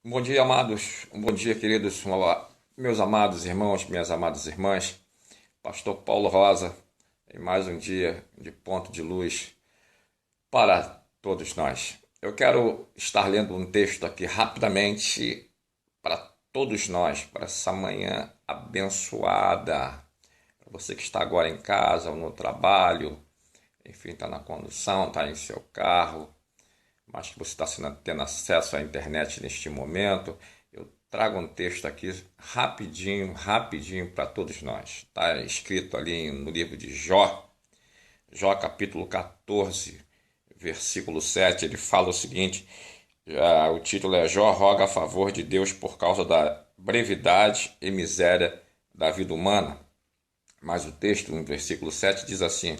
Bom dia, amados. Bom dia, queridos, meus amados irmãos, minhas amadas irmãs. Pastor Paulo Rosa, em mais um dia de ponto de luz para todos nós. Eu quero estar lendo um texto aqui rapidamente para todos nós, para essa manhã abençoada. Para você que está agora em casa ou no trabalho, enfim, está na condução, está em seu carro, mas que você está tendo acesso à internet neste momento, eu trago um texto aqui rapidinho para todos nós. Está escrito ali no livro de Jó capítulo 14, versículo 7, ele fala o seguinte, o título é Jó roga a favor de Deus por causa da brevidade e miséria da vida humana. Mas o texto, no versículo 7, diz assim,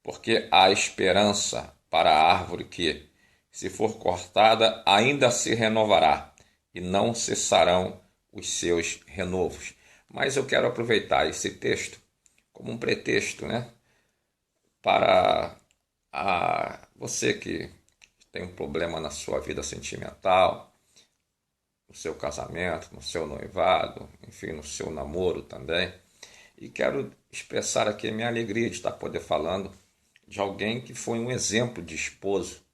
porque há esperança para a árvore que, se for cortada, ainda se renovará, e não cessarão os seus renovos. Mas eu quero aproveitar esse texto como um pretexto, né, para você que tem um problema na sua vida sentimental, no seu casamento, no seu noivado, enfim, no seu namoro também. E quero expressar aqui a minha alegria de estar poder falando de alguém que foi um exemplo de esposo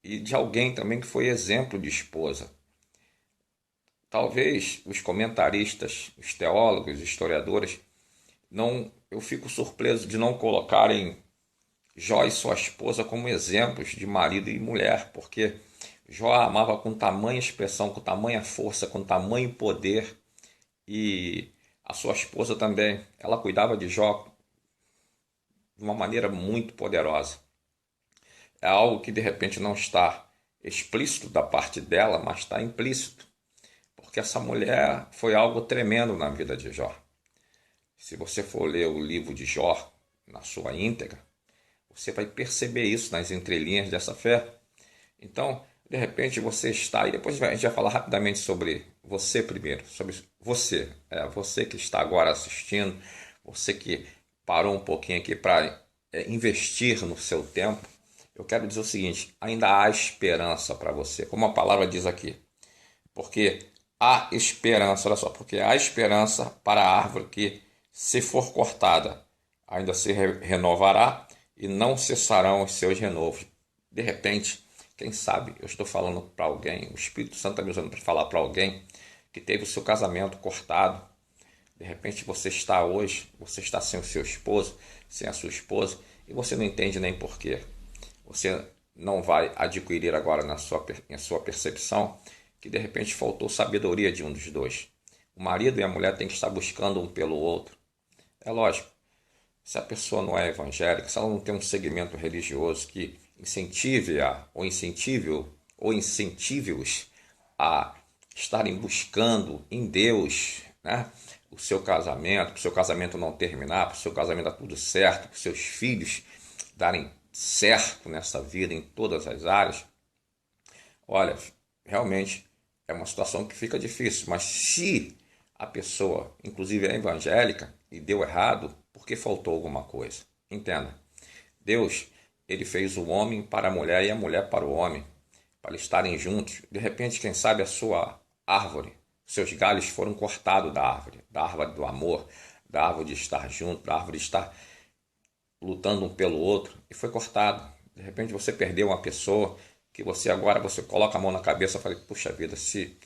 e de alguém também que foi exemplo de esposa. Talvez os comentaristas, os teólogos, os historiadores, eu fico surpreso de não colocarem Jó e sua esposa como exemplos de marido e mulher, porque Jó amava com tamanha expressão, com tamanha força, com tamanho poder, e a sua esposa também. Ela cuidava de Jó de uma maneira muito poderosa. É algo que de repente não está explícito da parte dela, mas está implícito, porque essa mulher foi algo tremendo na vida de Jó. Se você for ler o livro de Jó na sua íntegra, você vai perceber isso nas entrelinhas dessa fé. Então, de repente você está, e depois a gente vai falar rapidamente sobre você primeiro, sobre você, você que está agora assistindo, você que parou um pouquinho aqui para investir no seu tempo. Eu quero dizer o seguinte, ainda há esperança para você, como a palavra diz aqui, porque há esperança, olha só, porque há esperança para a árvore que, se for cortada, ainda se renovará e não cessarão os seus renovos. De repente, quem sabe eu estou falando para alguém, o Espírito Santo está me usando para falar para alguém que teve o seu casamento cortado. De repente você está sem o seu esposo, sem a sua esposa, e você não entende nem porquê. Você não vai adquirir agora na sua percepção que de repente faltou sabedoria de um dos dois. O marido e a mulher têm que estar buscando um pelo outro. É lógico, se a pessoa não é evangélica, se ela não tem um segmento religioso que incentive-a ou incentive-os a estarem buscando em Deus, né, o seu casamento, para o seu casamento não terminar, para o seu casamento dar tudo certo, para os seus filhos darem certo nessa vida em todas as áreas, olha, realmente é uma situação que fica difícil, mas se a pessoa, inclusive é evangélica, e deu errado, porque faltou alguma coisa. Entenda, Deus, ele fez o homem para a mulher e a mulher para o homem, para eles estarem juntos. De repente, quem sabe a sua árvore, seus galhos foram cortados da árvore do amor, da árvore de estar junto, da árvore de estar lutando um pelo outro, e foi cortado. De repente você perdeu uma pessoa que você coloca a mão na cabeça e fala, puxa vida, se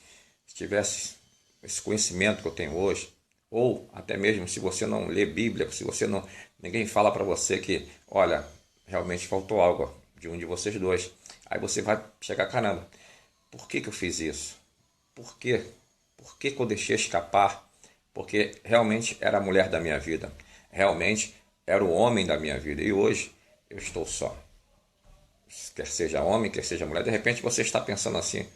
tivesse esse conhecimento que eu tenho hoje, ou até mesmo se você não lê Bíblia, se você não, ninguém fala para você que, olha, realmente faltou algo de um de vocês dois. Aí você vai chegar, caramba, por que eu fiz isso? Por quê? Por que eu deixei escapar? Porque realmente era a mulher da minha vida. Realmente era o homem da minha vida. E hoje eu estou só. Quer seja homem, quer seja mulher. De repente você está pensando assim,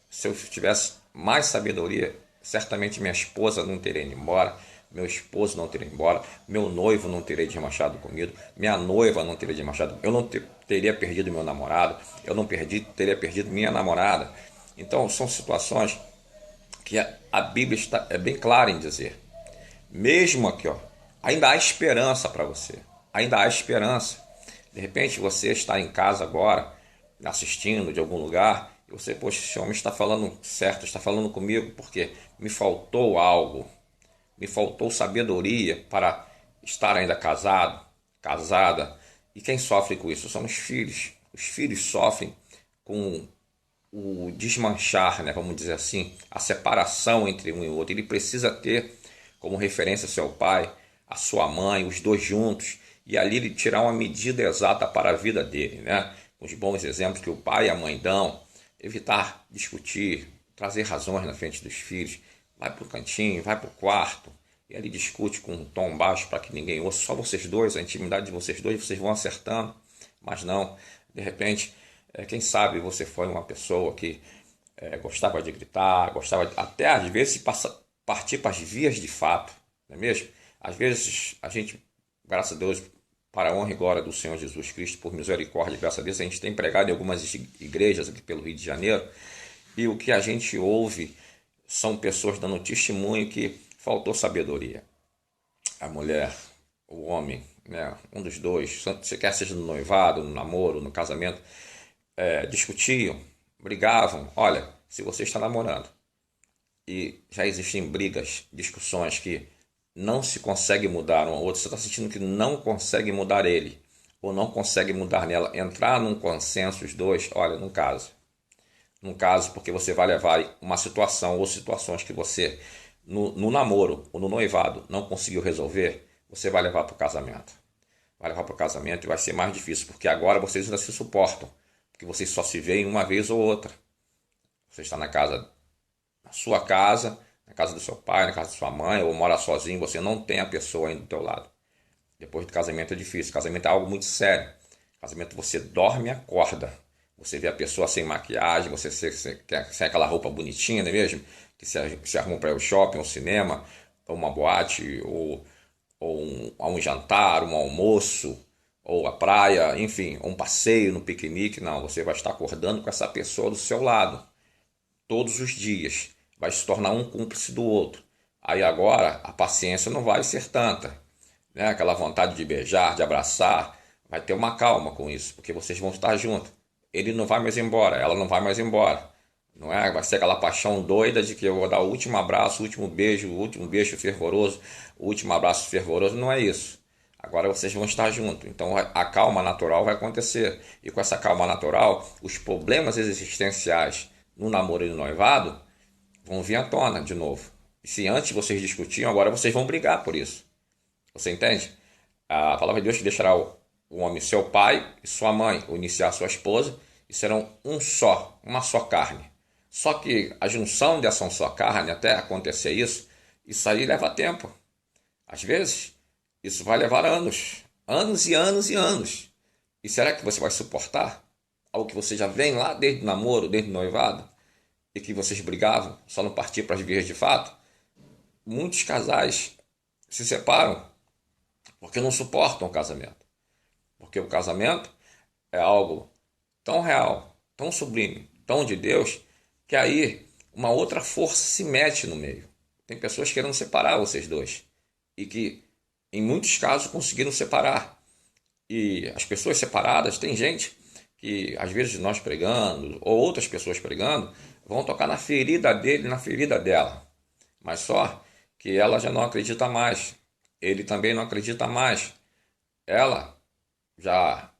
se eu tivesse mais sabedoria, certamente minha esposa não teria ido embora, meu esposo não teria ido embora, meu noivo não teria desmanchado comigo, minha noiva não teria desmanchado, eu não teria perdido meu namorado, eu não teria perdido minha namorada. Então são situações que a Bíblia é bem clara em dizer. Mesmo aqui, ó, ainda há esperança para você, ainda há esperança. De repente você está em casa agora, assistindo de algum lugar, Você, poxa, esse homem está falando certo, está falando comigo porque me faltou algo, me faltou sabedoria para estar ainda casado, casada. E quem sofre com isso são os filhos. Os filhos sofrem com o desmanchar, né, vamos dizer assim, a separação entre um e outro. Ele precisa ter como referência seu pai, a sua mãe, os dois juntos, e ali ele tirar uma medida exata para a vida dele, né? Com os bons exemplos que o pai e a mãe dão, evitar discutir, trazer razões na frente dos filhos, vai para o cantinho, vai para o quarto, e ali discute com um tom baixo para que ninguém ouça, só vocês dois, a intimidade de vocês dois, vocês vão acertando, mas não, de repente, quem sabe você foi uma pessoa que gostava de gritar, gostava até às vezes partir para as vias de fato, não é mesmo? Às vezes a gente, graças a Deus, para a honra e glória do Senhor Jesus Cristo, por misericórdia, graças a Deus, a gente tem pregado em algumas igrejas aqui pelo Rio de Janeiro, e o que a gente ouve são pessoas dando testemunho que faltou sabedoria. A mulher, o homem, né, um dos dois, se quer seja no noivado, no namoro, no casamento, discutiam, brigavam. Olha, se você está namorando e já existem brigas, discussões que não se consegue mudar um ao outro, você está sentindo que não consegue mudar ele, ou não consegue mudar nela, entrar num consenso os dois, olha, num caso. Num caso, porque você vai levar uma situação ou situações que você, no namoro ou no noivado, não conseguiu resolver, você vai levar para o casamento. Vai levar para o casamento e vai ser mais difícil, porque agora vocês ainda se suportam, porque vocês só se veem uma vez ou outra. Você está na casa, na sua casa, na casa do seu pai, na casa da sua mãe, ou mora sozinho, você não tem a pessoa aí do teu lado. Depois do casamento é difícil. Casamento é algo muito sério. Casamento você dorme e acorda. Você vê a pessoa sem maquiagem, você sem aquela roupa bonitinha, não é mesmo? Que se arruma para ir ao shopping, ao cinema, ou uma boate, ou um jantar, um almoço, ou a praia, enfim, ou um passeio no piquenique. Não, você vai estar acordando com essa pessoa do seu lado todos os dias. Vai se tornar um cúmplice do outro. Aí agora a paciência não vai ser tanta, né? Aquela vontade de beijar, de abraçar, vai ter uma calma com isso, porque vocês vão estar juntos. Ele não vai mais embora, ela não vai mais embora. Não é? Vai ser aquela paixão doida de que eu vou dar o último abraço, o último beijo fervoroso, o último abraço fervoroso. Não é isso. Agora vocês vão estar juntos. Então a calma natural vai acontecer. E com essa calma natural, os problemas existenciais no namoro e no noivado vão vir à tona de novo. E se antes vocês discutiam, agora vocês vão brigar por isso. Você entende? A palavra de Deus que deixará o homem seu pai e sua mãe, ou iniciar sua esposa, e serão um só, uma só carne. Só que a junção dessa só carne, até acontecer isso aí leva tempo. Às vezes, isso vai levar anos. Anos e anos e anos. E será que você vai suportar algo que você já vem lá desde o namoro, desde o noivado, e que vocês brigavam, só não partir para as vias de fato? Muitos casais se separam porque não suportam o casamento. Porque o casamento é algo tão real, tão sublime, tão de Deus, que aí uma outra força se mete no meio. Tem pessoas querendo separar vocês dois. E que, em muitos casos, conseguiram separar. E as pessoas separadas, tem gente que, às vezes, nós pregando, ou outras pessoas pregando, vão tocar na ferida dele, na ferida dela. Mas só que ela já não acredita mais. Ele também não acredita mais. Ela já,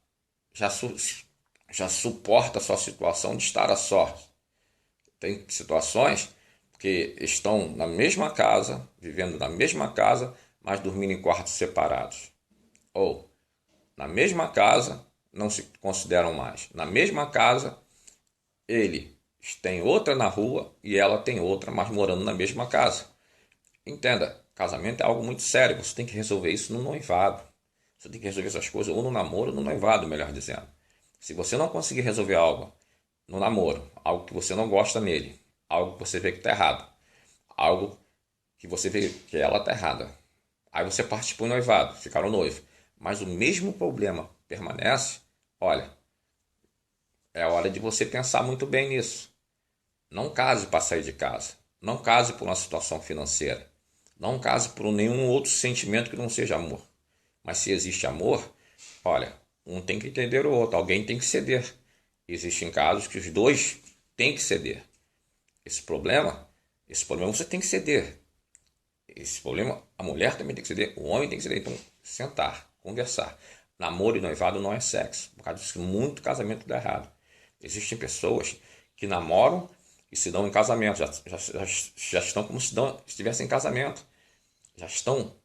já, já suporta a sua situação de estar a sós. Tem situações que estão na mesma casa, vivendo na mesma casa, mas dormindo em quartos separados. Ou na mesma casa, não se consideram mais. Na mesma casa, ele tem outra na rua e ela tem outra, mas morando na mesma casa. Entenda, casamento é algo muito sério. Você tem que resolver isso no noivado. Você tem que resolver essas coisas ou no namoro ou no noivado, melhor dizendo. Se você não conseguir resolver algo no namoro, algo que você não gosta nele, algo que você vê que está errado, algo que você vê que ela está errada, aí você parte para o noivado, ficaram noivo, mas o mesmo problema permanece, olha, é hora de você pensar muito bem nisso. Não case para sair de casa, não case por uma situação financeira, não case por nenhum outro sentimento que não seja amor. Mas se existe amor, olha, um tem que entender o outro, alguém tem que ceder. Existem casos que os dois tem que ceder. Esse problema você tem que ceder. Esse problema, a mulher também tem que ceder, o homem tem que ceder. Então, sentar, conversar. Namoro e noivado não é sexo. Por causa disso, muito casamento dá errado. Existem pessoas que namoram e se dão em casamento, já estão como se estivessem em casamento. Já estão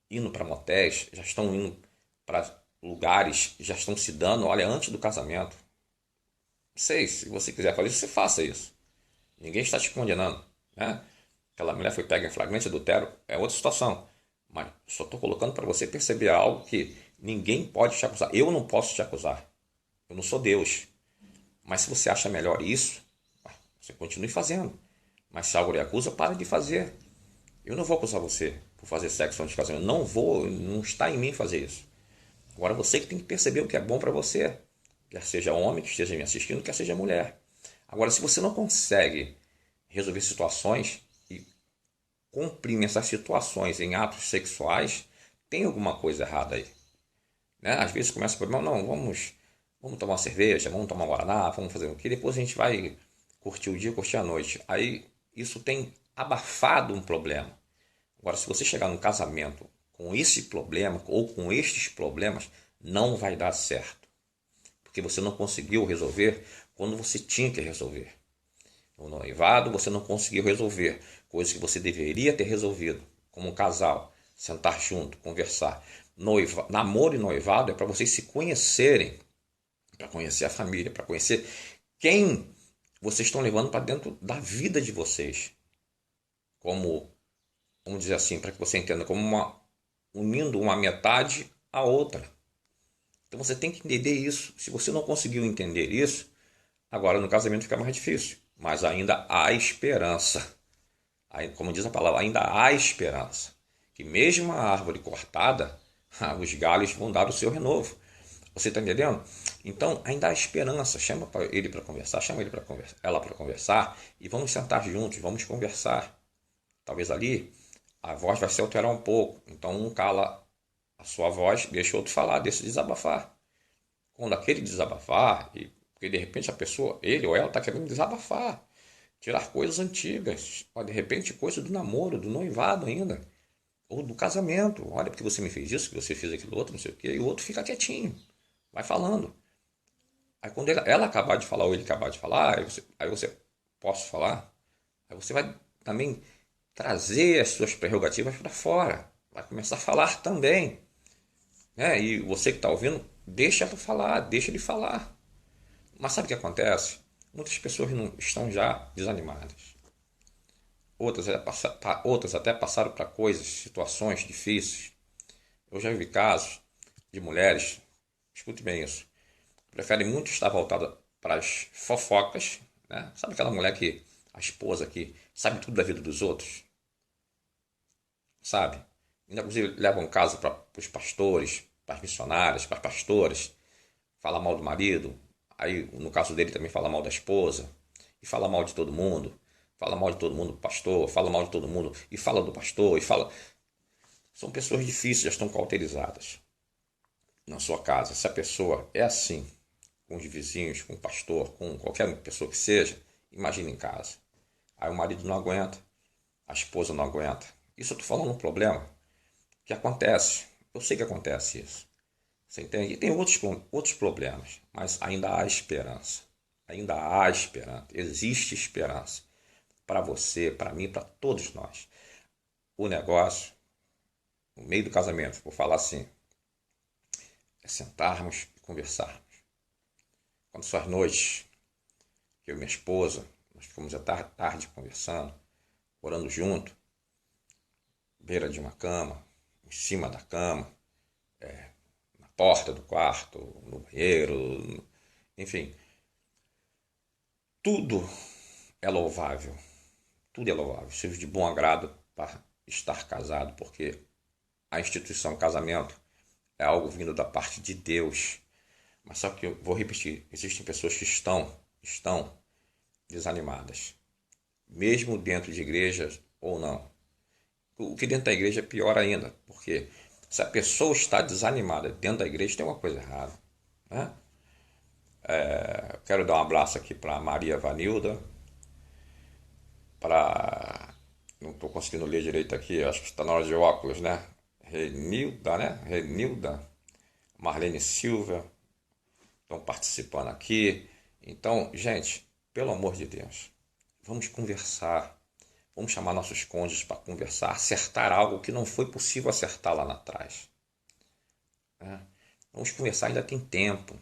indo para motéis, já estão indo para lugares, já estão se dando, olha, antes do casamento. Não sei, se você quiser fazer isso, você faça isso. Ninguém está te condenando, né? Aquela mulher foi pega em flagrante adultério, é outra situação. Mas só estou colocando para você perceber algo que ninguém pode te acusar. Eu não posso te acusar. Eu não sou Deus. Mas se você acha melhor isso, você continue fazendo. Mas se algo lhe acusa, pare de fazer. Eu não vou acusar você por fazer sexo antes de casamento. Não está em mim fazer isso. Agora você que tem que perceber o que é bom para você. Quer seja homem que esteja me assistindo, quer seja mulher. Agora, se você não consegue resolver situações e comprime essas situações em atos sexuais, tem alguma coisa errada aí. Né? Às vezes começa o problema, não, vamos tomar uma cerveja, vamos tomar um guaraná, vamos fazer o que, depois a gente vai curtir o dia, curtir a noite. Aí isso tem abafado um problema. Agora, se você chegar no casamento com esse problema ou com estes problemas, não vai dar certo. Porque você não conseguiu resolver quando você tinha que resolver. No noivado, você não conseguiu resolver coisas que você deveria ter resolvido, como um casal, sentar junto, conversar. Namoro e noivado é para vocês se conhecerem, para conhecer a família, para conhecer quem vocês estão levando para dentro da vida de vocês. Como, vamos dizer assim, para que você entenda, como unindo uma metade à outra. Então você tem que entender isso. Se você não conseguiu entender isso, agora no casamento fica mais difícil. Mas ainda há esperança. Como diz a palavra, ainda há esperança. Que mesmo a árvore cortada, os galhos vão dar o seu renovo. Você está entendendo? Então ainda há esperança. Chama ele para conversar, chama ele para conversar, ela para conversar e vamos sentar juntos, vamos conversar. Talvez ali a voz vai se alterar um pouco. Então um cala a sua voz, deixa o outro falar, deixa desabafar. Quando aquele desabafar, porque de repente a pessoa, ele ou ela está querendo desabafar, tirar coisas antigas, de repente coisa do namoro, do noivado ainda, ou do casamento. Olha, porque você me fez isso, que você fez aquilo outro, não sei o quê, e o outro fica quietinho, vai falando. Aí quando ela acabar de falar ou ele acabar de falar, aí você posso falar, aí você vai também trazer as suas prerrogativas para fora, vai começar a falar também. Né? E você que está ouvindo, deixa ela falar, deixa ele falar. Mas sabe o que acontece? Muitas pessoas não estão já desanimadas. Outras até passaram para coisas, situações difíceis. Eu já vi casos de mulheres, escute bem isso, preferem muito estar voltada para as fofocas. Né? Sabe aquela mulher que, a esposa que sabe tudo da vida dos outros? Sabe? Ainda, inclusive, levam caso para os pastores, para as missionárias, para as pastoras, fala mal do marido, aí no caso dele também fala mal da esposa, e fala mal de todo mundo, fala mal de todo mundo do pastor, fala mal de todo mundo, e fala do pastor, e fala. São pessoas difíceis, já estão cauterizadas na sua casa. Se a pessoa é assim, com os vizinhos, com o pastor, com qualquer pessoa que seja, imagine em casa. Aí o marido não aguenta, a esposa não aguenta. Isso eu estou falando um problema que acontece. Eu sei que acontece isso. Você entende? E tem outros problemas, mas ainda há esperança. Ainda há esperança. Existe esperança para você, para mim, para todos nós. O negócio, no meio do casamento, vou falar assim, é sentarmos e conversarmos. Quando são as noites, eu e minha esposa, nós ficamos até tarde conversando, orando junto, beira de uma cama, em cima da cama, na porta do quarto, no banheiro, enfim. Tudo é louvável. Tudo é louvável. Serve de bom agrado para estar casado, porque a instituição casamento é algo vindo da parte de Deus. Mas só que eu vou repetir, existem pessoas que estão desanimadas, mesmo dentro de igrejas ou não. O que dentro da igreja é pior ainda, porque se a pessoa está desanimada dentro da igreja, tem uma coisa errada. Né? Quero dar um abraço aqui para Maria Vanilda, para. Não estou conseguindo ler direito aqui, acho que está na hora de óculos, né? Renilda, né? Renilda, Marlene Silva, estão participando aqui. Então, gente, pelo amor de Deus, vamos conversar. Vamos chamar nossos cônjuges para conversar, acertar algo que não foi possível acertar lá atrás. Né? Vamos conversar, ainda tem tempo.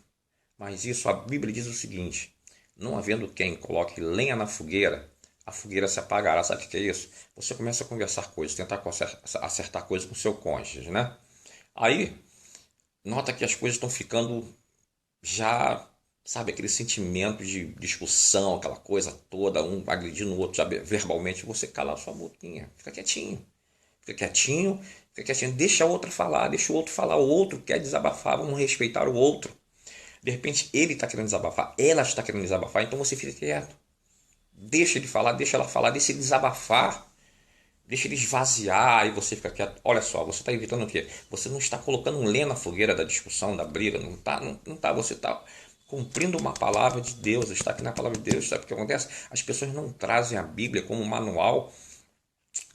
Mas isso, a Bíblia diz o seguinte: não havendo quem coloque lenha na fogueira, a fogueira se apagará. Sabe o que é isso? Você começa a conversar coisas, tentar acertar coisas com o seu cônjuge, né? Aí, nota que as coisas estão ficando já, sabe, aquele sentimento de discussão, aquela coisa toda, um agredindo o outro, sabe, verbalmente, você cala a sua boquinha, fica quietinho, fica quietinho, deixa a outra falar, deixa o outro falar, o outro quer desabafar, vamos respeitar o outro. De repente ele está querendo desabafar, ela está querendo desabafar, então você fica quieto. Deixa ele falar, deixa ela falar, deixa ele desabafar, deixa ele esvaziar e você fica quieto. Olha só, você está evitando o quê? Você não está colocando um lenha na fogueira da discussão, da briga, não tá, você está cumprindo uma palavra de Deus, está aqui na palavra de Deus. Sabe o que acontece? As pessoas não trazem a Bíblia como um manual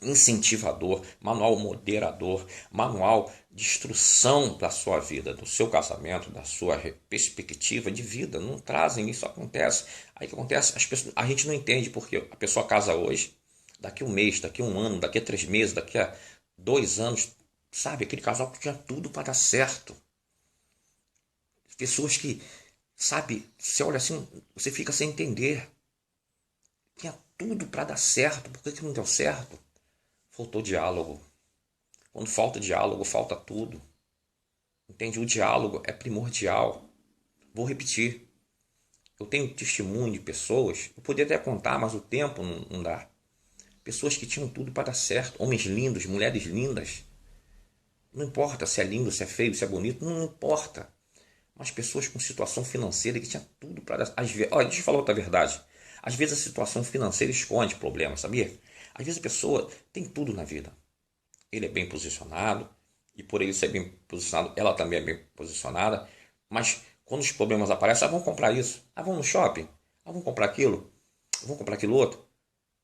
incentivador, manual moderador, manual de instrução da sua vida, do seu casamento, da sua perspectiva de vida. Não trazem, isso acontece. Aí o que acontece? A gente não entende porque a pessoa casa hoje, daqui um mês, daqui um ano, daqui a 3 meses, daqui a 2 anos, sabe? Aquele casal que tinha tudo para dar certo. Pessoas que, sabe, você olha assim, você fica sem entender. Tinha tudo para dar certo, por que não deu certo? Faltou diálogo. Quando falta diálogo, falta tudo. Entende? O diálogo é primordial. Vou repetir. Eu tenho testemunho de pessoas, eu poderia até contar, mas o tempo não dá. Pessoas que tinham tudo para dar certo. Homens lindos, mulheres lindas. Não importa se é lindo, se é feio, se é bonito, não importa. Mas pessoas com situação financeira que tinha tudo para dar. Olha, deixa eu falar outra verdade. Às vezes a situação financeira esconde problemas, sabia? Às vezes a pessoa tem tudo na vida. Ele é bem posicionado, e por ele ser bem posicionado, ela também é bem posicionada, mas quando os problemas aparecem, vamos comprar isso, vamos no shopping, vamos comprar aquilo, vamos comprar aquilo outro.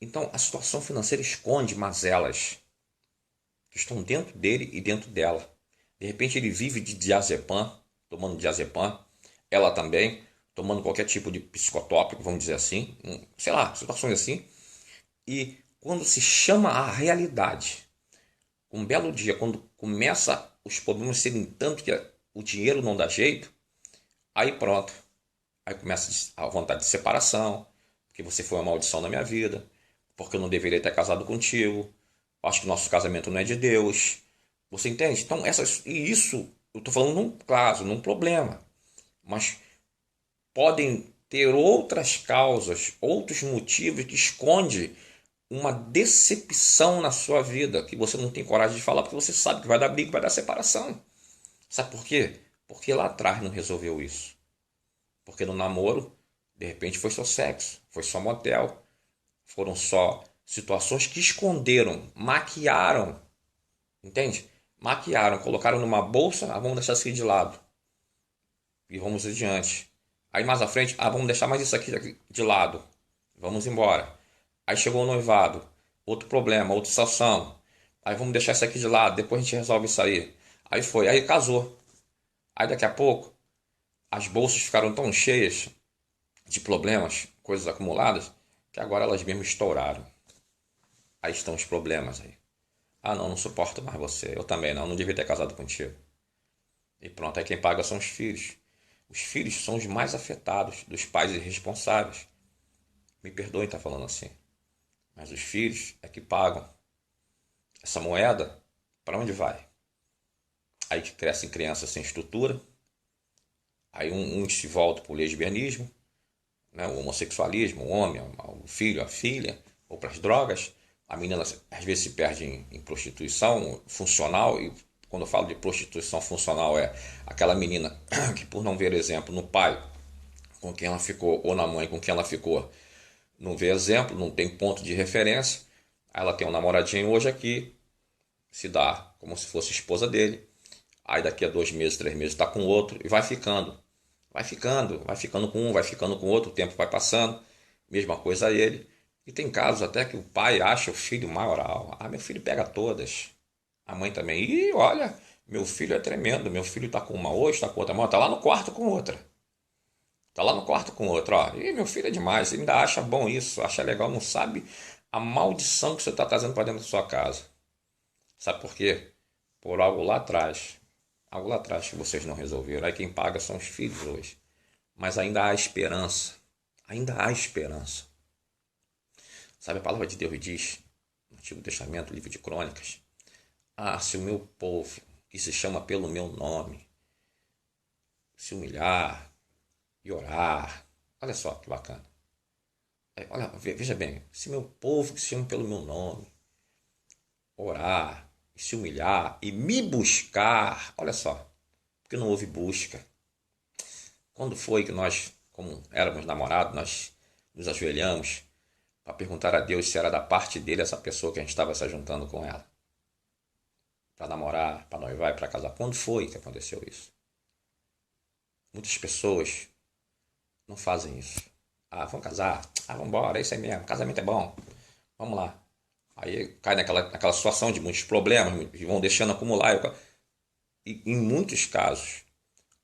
Então a situação financeira esconde mazelas que estão dentro dele e dentro dela. De repente ele vive de diazepam, tomando diazepam, ela também, tomando qualquer tipo de psicotópico, vamos dizer assim, sei lá, situações assim, e quando se chama a realidade, um belo dia, quando começa os problemas serem tanto que o dinheiro não dá jeito, aí pronto. Aí começa a vontade de separação, porque você foi uma maldição na minha vida, porque eu não deveria ter casado contigo, acho que nosso casamento não é de Deus. Você entende? Então, e isso, eu estou falando num caso, num problema, mas podem ter outras causas, outros motivos que esconde uma decepção na sua vida que você não tem coragem de falar porque você sabe que vai dar briga, vai dar separação. Sabe por quê? Porque lá atrás não resolveu isso. Porque no namoro, de repente foi só sexo, foi só motel, foram só situações que esconderam, maquiaram, entende? Maquiaram, colocaram numa bolsa, vamos deixar isso aqui de lado e vamos adiante. Aí mais à frente, vamos deixar mais isso aqui de lado, vamos embora. Aí chegou o noivado, outro problema, outra situação. Aí vamos deixar isso aqui de lado, depois a gente resolve isso aí. Aí foi, aí casou. Aí daqui a pouco, as bolsas ficaram tão cheias de problemas, coisas acumuladas, que agora elas mesmo estouraram. Aí estão os problemas aí. Não, não suporto mais você. Eu também não devia ter casado contigo. E pronto, aí quem paga são os filhos. Os filhos são os mais afetados dos pais irresponsáveis. Me perdoem estar falando assim. Mas os filhos é que pagam. Essa moeda, para onde vai? Aí que crescem crianças sem estrutura. Aí uns se voltam para o lesbianismo, né, o homossexualismo, o homem, o filho, a filha, ou para as drogas. A menina às vezes se perde em prostituição funcional. E quando eu falo de prostituição funcional, é aquela menina que, por não ver exemplo no pai com quem ela ficou, ou na mãe com quem ela ficou, não vê exemplo, não tem ponto de referência. Aí ela tem um namoradinho hoje aqui, se dá como se fosse esposa dele. Aí daqui a 2 meses, 3 meses está com outro e vai ficando. vai ficando com um, vai ficando com outro, o tempo vai passando, mesma coisa a ele. E tem casos até que o pai acha o filho maioral. Ah, meu filho pega todas. A mãe também. E olha, meu filho é tremendo, meu filho tá com uma hoje, tá com outra, mão, tá lá no quarto com outra. Tá lá no quarto com outra, ó. E meu filho é demais, você ainda acha bom isso, acha legal, não sabe a maldição que você está trazendo para dentro da sua casa. Sabe por quê? Por algo lá atrás que vocês não resolveram. Aí quem paga são os filhos hoje. Mas ainda há esperança. Ainda há esperança. Sabe, a palavra de Deus diz, no Antigo Testamento, livro de Crônicas: Ah, se o meu povo, que se chama pelo meu nome, se humilhar e orar. Olha só que bacana. Olha, veja bem, se meu povo que se chama pelo meu nome, orar, e se humilhar e me buscar, olha só, porque não houve busca. Quando foi que nós, como éramos namorados, nós nos ajoelhamos para perguntar a Deus se era da parte dele essa pessoa que a gente estava se juntando com ela? Para namorar, para noivar e para casar. Quando foi que aconteceu isso? Muitas pessoas não fazem isso. Ah, vamos casar? Ah, vamos embora, é isso aí mesmo, casamento é bom. Vamos lá. Aí cai naquela situação de muitos problemas, e vão deixando acumular. E em muitos casos,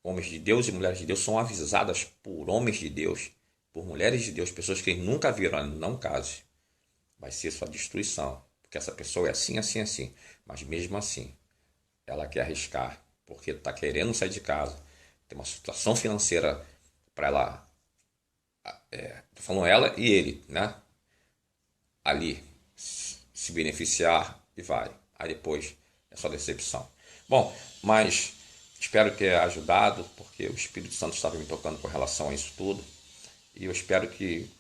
homens de Deus e mulheres de Deus são avisadas por homens de Deus, por mulheres de Deus, pessoas que nunca viram, não case. Vai ser sua destruição, porque essa pessoa é assim, assim, assim. Mas mesmo assim, ela quer arriscar, porque está querendo sair de casa, tem uma situação financeira para ela, tô falando ela e ele, né? Ali se beneficiar e vai. Aí depois é só decepção. Bom, mas espero ter ajudado, porque o Espírito Santo estava me tocando com relação a isso tudo. E eu espero que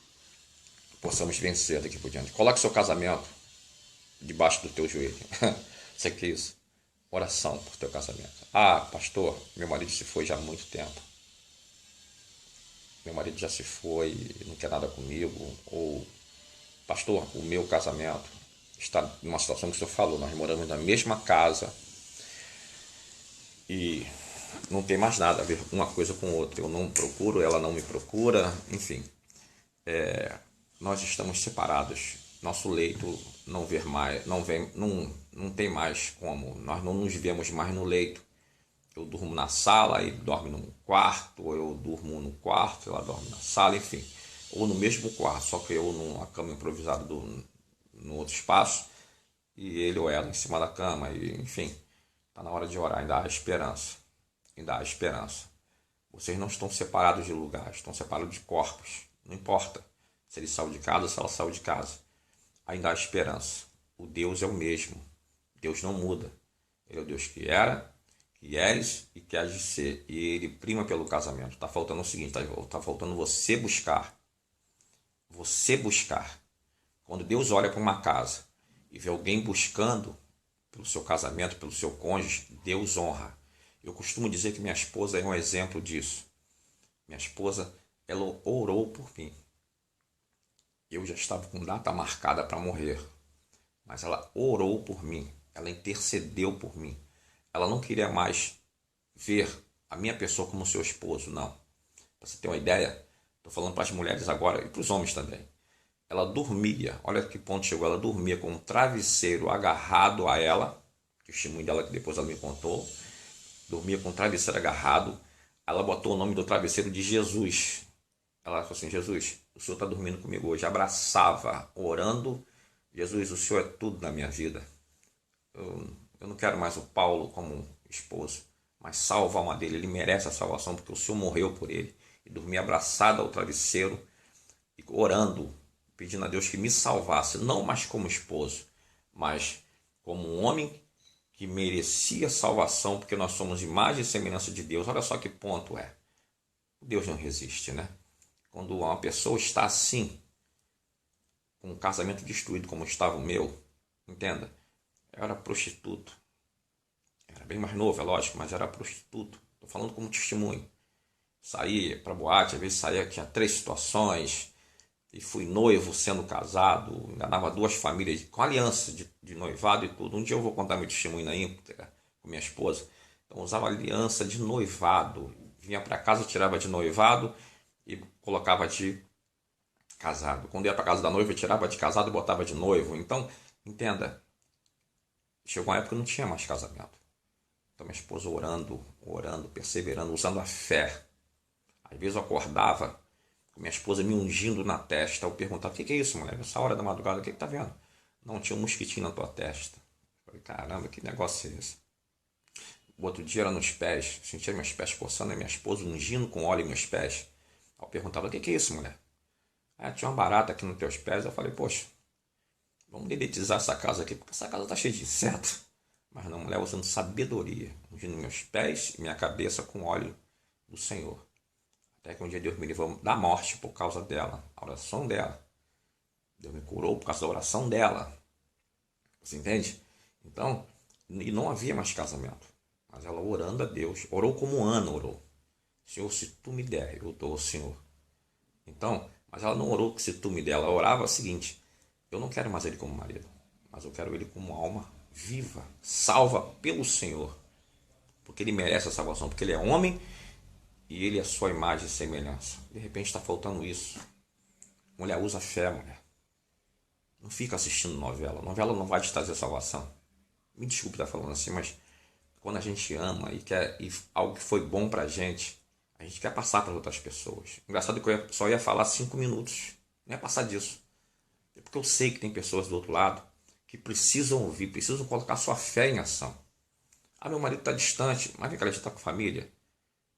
possamos vencer daqui por diante. Coloque seu casamento debaixo do teu joelho. Você que é isso? Oração por teu casamento. Ah, pastor, meu marido se foi já há muito tempo. Meu marido já se foi, não quer nada comigo. Ou, pastor, o meu casamento está numa situação que o senhor falou. Nós moramos na mesma casa e não tem mais nada a ver uma coisa com outra. Eu não procuro, ela não me procura, enfim. Nós estamos separados. Nosso leito não ver mais, não tem mais como. Nós não nos vemos mais no leito. Eu durmo na sala, ele dorme num quarto, ou eu durmo no quarto, ela dorme na sala, enfim. Ou no mesmo quarto, só que eu numa cama improvisada no outro espaço, e ele ou ela em cima da cama, e, enfim. Está na hora de orar, ainda há esperança. Ainda há esperança. Vocês não estão separados de lugar, estão separados de corpos. Não importa se ele saiu de casa ou se ela saiu de casa. Ainda há esperança. O Deus é o mesmo. Deus não muda. Ele é o Deus que era, que és e que há de ser. E ele prima pelo casamento. Está faltando o seguinte, está faltando você buscar. Você buscar. Quando Deus olha para uma casa e vê alguém buscando pelo seu casamento, pelo seu cônjuge, Deus honra. Eu costumo dizer que minha esposa é um exemplo disso. Minha esposa, ela orou por mim. Eu já estava com data marcada para morrer, mas ela orou por mim, ela intercedeu por mim. Ela não queria mais ver a minha pessoa como seu esposo, não. Para você ter uma ideia, estou falando para as mulheres agora e para os homens também. Ela dormia, olha que ponto chegou, ela dormia com um travesseiro agarrado a ela, que o testemunho dela que depois ela me contou, dormia com um travesseiro agarrado, ela botou o nome do travesseiro de Jesus. Ela falou assim, Jesus, o Senhor está dormindo comigo hoje, abraçava, orando, Jesus, o Senhor é tudo na minha vida. Eu não quero mais o Paulo como esposo, mas salva a alma dele, ele merece a salvação, porque o Senhor morreu por ele. E dormia abraçada ao travesseiro, orando, pedindo a Deus que me salvasse, não mais como esposo, mas como um homem que merecia salvação, porque nós somos imagem e semelhança de Deus. Olha só que ponto é. Deus não resiste, né? Quando uma pessoa está assim, com um casamento destruído como estava o meu, entenda, eu era prostituto. Era bem mais novo, é lógico, mas era prostituto. Estou falando como testemunho. Saía para boate, às vezes saía, tinha 3 situações, e fui noivo sendo casado, enganava 2 famílias com aliança de noivado e tudo. Um dia eu vou contar meu testemunho na íntegra com minha esposa. Então usava aliança de noivado, vinha para casa, tirava de noivado e colocava de casado. Quando ia para casa da noiva, tirava de casado e botava de noivo. Então, entenda, chegou uma época que não tinha mais casamento. Então minha esposa orando, orando, perseverando, usando a fé. Às vezes eu acordava com minha esposa me ungindo na testa. Eu perguntava, o que é isso, mulher? Essa hora da madrugada, o que tá vendo? Não, tinha um mosquitinho na tua testa. Eu falei, caramba, que negócio é esse? O outro dia era nos pés, sentia meus pés coçando, e minha esposa ungindo com óleo em meus pés. Aí eu perguntava, o que é isso, mulher? Ah, tinha uma barata aqui nos teus pés. Eu falei, poxa, vamos dedetizar essa casa aqui, porque essa casa está cheia de inseto. Mas não, mulher usando sabedoria, ungindo meus pés e minha cabeça com óleo do Senhor. Até que um dia Deus me livrou da morte por causa dela, a oração dela. Deus me curou por causa da oração dela. Você entende? Então, e não havia mais casamento. Mas ela orando a Deus, orou como Ana orou. Senhor, se tu me der, eu dou ao Senhor. Então, mas ela não orou que se tu me der, ela orava o seguinte: eu não quero mais ele como marido, mas eu quero ele como alma viva, salva pelo Senhor, porque ele merece a salvação, porque ele é homem e ele é sua imagem e semelhança. De repente está faltando isso. Mulher, usa fé, mulher. Não fica assistindo novela. Novela não vai te trazer salvação. Me desculpe estar falando assim, mas quando a gente ama e quer algo que foi bom pra gente, a gente quer passar para outras pessoas. Engraçado que eu só ia falar 5 minutos. Não ia passar disso. É porque eu sei que tem pessoas do outro lado que precisam ouvir, precisam colocar sua fé em ação. Ah, meu marido está distante, mas vem cá, ele já está com família.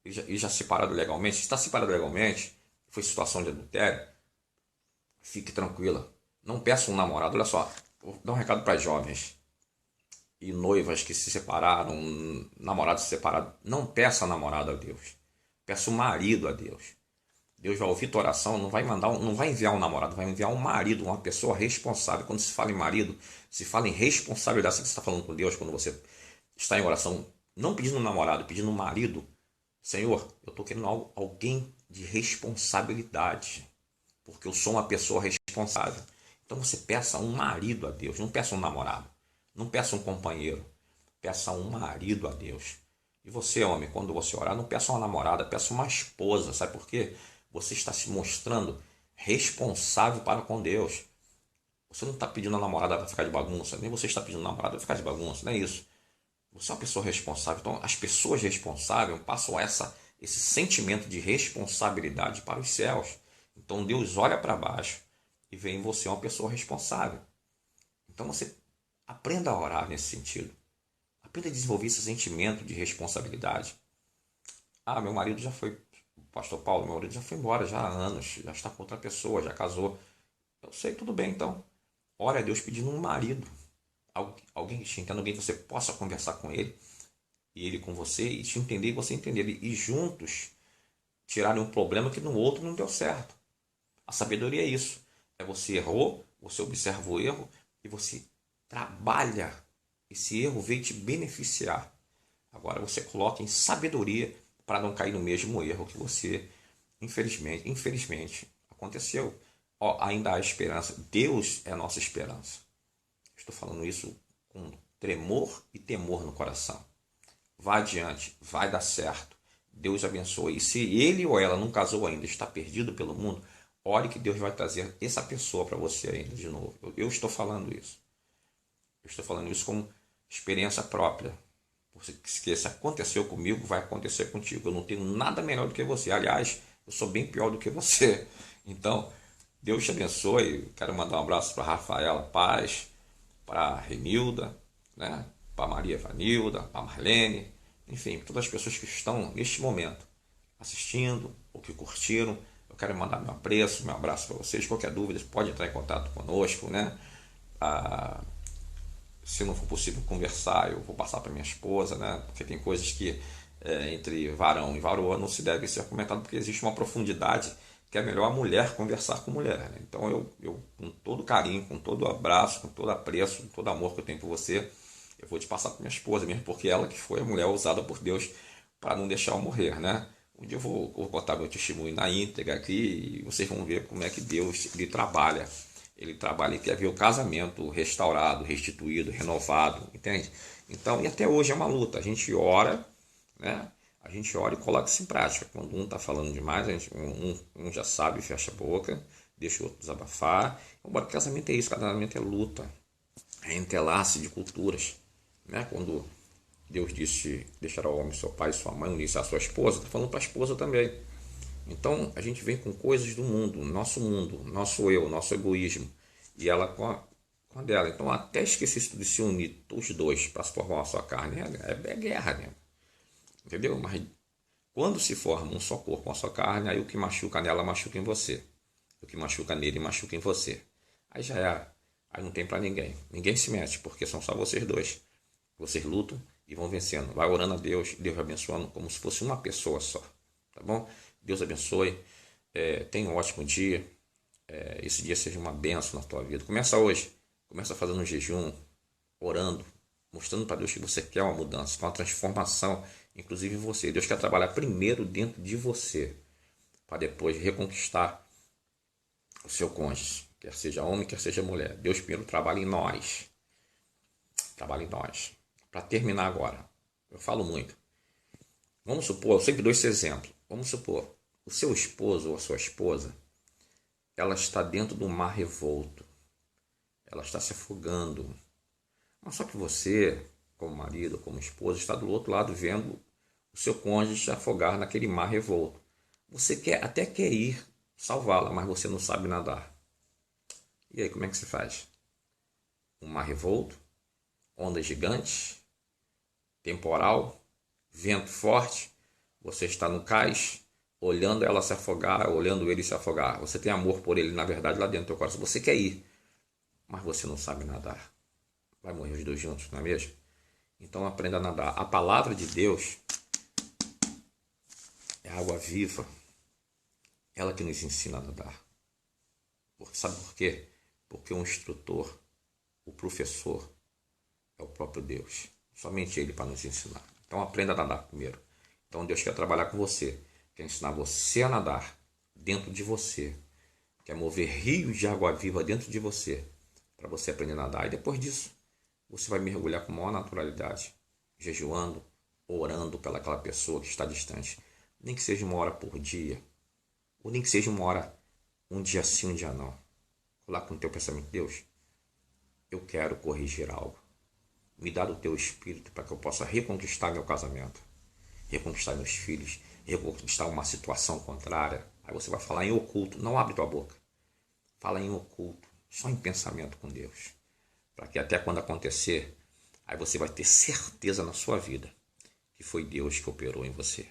Ele já separado legalmente. Se está separado legalmente, foi situação de adultério, fique tranquila. Não peça um namorado. Olha só, vou dar um recado para jovens e noivas que se separaram, namorados separados. Não peça namorado a Deus. Peça um marido a Deus. Deus vai ouvir tua oração, não vai enviar um namorado, vai enviar um marido, uma pessoa responsável. Quando se fala em marido, se fala em responsabilidade. Você está falando com Deus quando você está em oração, não pedindo um namorado, pedindo um marido. Senhor, eu estou querendo alguém de responsabilidade, porque eu sou uma pessoa responsável. Então você peça um marido a Deus, não peça um namorado, não peça um companheiro, peça um marido a Deus. E você, homem, quando você orar, não peça uma namorada, peça uma esposa. Sabe por quê? Você está se mostrando responsável para com Deus. Você não está pedindo a namorada para ficar de bagunça, nem você está pedindo a namorada para ficar de bagunça, não é isso. Você é uma pessoa responsável. Então, as pessoas responsáveis passam esse sentimento de responsabilidade para os céus. Então, Deus olha para baixo e vê em você uma pessoa responsável. Então, você aprenda a orar nesse sentido. Aprenda a desenvolver esse sentimento de responsabilidade. Ah, meu marido já foi, pastor Paulo, meu marido já foi embora já há anos, já está com outra pessoa, já casou. Eu sei, tudo bem, então. Ora a Deus pedindo um marido. Alguém que te entenda, alguém que você possa conversar com ele, e ele com você, e te entender e você entender. E juntos tirarem um problema que no outro não deu certo. A sabedoria é isso. É você errou, você observa o erro e você trabalha. Esse erro veio te beneficiar. Agora você coloca em sabedoria para não cair no mesmo erro que você, infelizmente aconteceu. Ainda há esperança. Deus é a nossa esperança. Estou falando isso com tremor e temor no coração. Vá adiante, vai dar certo. Deus abençoe. E se ele ou ela não casou ainda, está perdido pelo mundo, ore que Deus vai trazer essa pessoa para você ainda de novo. Eu estou falando isso. Eu estou falando isso como experiência própria. Porque se aconteceu comigo, vai acontecer contigo. Eu não tenho nada melhor do que você. Aliás, eu sou bem pior do que você. Então, Deus te abençoe. Quero mandar um abraço para Rafaela Paz, para a Renilda, né? Para Maria Vanilda, para Marlene, enfim, todas as pessoas que estão neste momento assistindo ou que curtiram. Eu quero mandar meu apreço, meu abraço para vocês. Qualquer dúvida, pode entrar em contato conosco, né? Se não for possível conversar, eu vou passar para minha esposa, né? Porque tem coisas que entre varão e varoa não se deve ser comentado, porque existe uma profundidade que é melhor a mulher conversar com mulher, né? Então eu, com todo carinho, com todo abraço, com todo apreço, com todo amor que eu tenho por você, eu vou te passar para minha esposa mesmo, porque ela que foi a mulher usada por Deus para não deixar eu morrer, né? Um dia eu vou contar meu testemunho na íntegra aqui e vocês vão ver como é que Deus ele trabalha. Ele trabalha e quer ver o casamento restaurado, restituído, renovado, entende? Então, e até hoje é uma luta. A gente ora, né? a gente olha e coloca isso em prática. Quando um está falando demais, um já sabe, fecha a boca, deixa o outro desabafar. Embora casamento é isso, casamento é luta, é entrelace de culturas. Né? Quando Deus disse deixar ao homem seu pai e sua mãe, unir-se à sua esposa, está falando para a esposa também. Então a gente vem com coisas do mundo, nosso eu, nosso egoísmo, e ela com a dela. Então até esquecer de se unir os dois para se formar uma só carne, é guerra, né? Entendeu? Mas quando se forma um só corpo, uma só carne, aí o que machuca nela machuca em você. O que machuca nele machuca em você. Aí já é. Aí não tem para ninguém. Ninguém se mete, porque são só vocês dois. Vocês lutam e vão vencendo. Vai orando a Deus, Deus abençoando como se fosse uma pessoa só. Tá bom? Deus abençoe. Tenha um ótimo dia. Esse dia seja uma bênção na tua vida. Começa hoje. Começa fazendo um jejum, orando, mostrando para Deus que você quer uma mudança, uma transformação, inclusive em você. Deus quer trabalhar primeiro dentro de você, para depois reconquistar o seu cônjuge, quer seja homem, quer seja mulher. Deus primeiro trabalha em nós. Trabalha em nós. Para terminar agora, eu falo muito. Vamos supor, eu sempre dou esse exemplo. Vamos supor, o seu esposo ou a sua esposa, ela está dentro do mar revolto. Ela está se afogando. Mas só que você, como marido, como esposa, está do outro lado vendo o seu cônjuge se afogar naquele mar revolto. Você até quer ir salvá-la, mas você não sabe nadar. E aí, como é que se faz? Um mar revolto, ondas gigantes, temporal, vento forte, você está no cais, olhando ela se afogar, olhando ele se afogar. Você tem amor por ele, na verdade, lá dentro do teu coração. Você quer ir, mas você não sabe nadar. Vai morrer os dois juntos, não é mesmo? Então aprenda a nadar. A palavra de Deus é água viva. Ela que nos ensina a nadar. Sabe por quê? Porque o instrutor, o professor, é o próprio Deus. Somente Ele para nos ensinar. Então aprenda a nadar primeiro. Então Deus quer trabalhar com você. Quer ensinar você a nadar dentro de você. Quer mover rios de água viva dentro de você. Para você aprender a nadar. E depois disso, você vai mergulhar com maior naturalidade. Jejuando, orando pelaquela pessoa que está distante. Nem que seja 1 hora por dia. Ou nem que seja 1 hora, um dia sim, um dia não. Coloca no teu pensamento, Deus, eu quero corrigir algo. Me dá do teu espírito para que eu possa reconquistar meu casamento, reconquistar meus filhos, reconquistar uma situação contrária. Aí você vai falar em oculto, não abre tua boca. Fala em oculto, só em pensamento com Deus. Para que até quando acontecer, aí você vai ter certeza na sua vida que foi Deus que operou em você.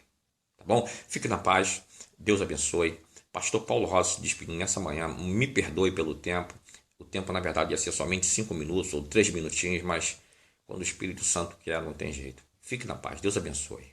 Tá bom? Fique na paz, Deus abençoe. Pastor Paulo Rossi se despedindo nessa manhã, me perdoe pelo tempo. O tempo, na verdade, ia ser somente 5 minutos ou 3 minutinhos, mas quando o Espírito Santo quer, não tem jeito. Fique na paz, Deus abençoe.